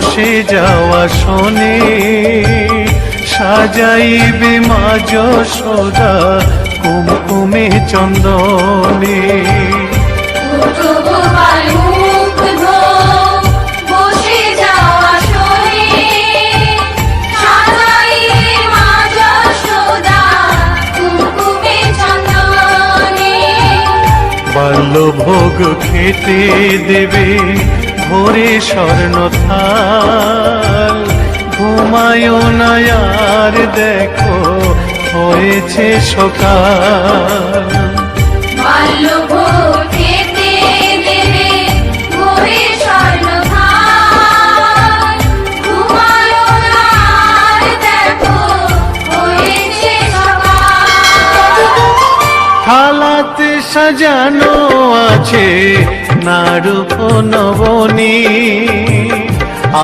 বসে যাওয়া শোনে সাজাইবে মা যশোদা কুমকুমে চন্দনে। বাল্যভোগ খেতে দেবে ভোরে স্বর্ণ থাল, ঘুমায় না আর দেখো হয়েছে সকাল। বাল্যভোগ খেতে দেবে ভোরে স্বর্ণ থাল, ঘুমায় না আর দেখো হয়েছে সকাল। থালাতে সাজানো আছে নারূপ নবনী,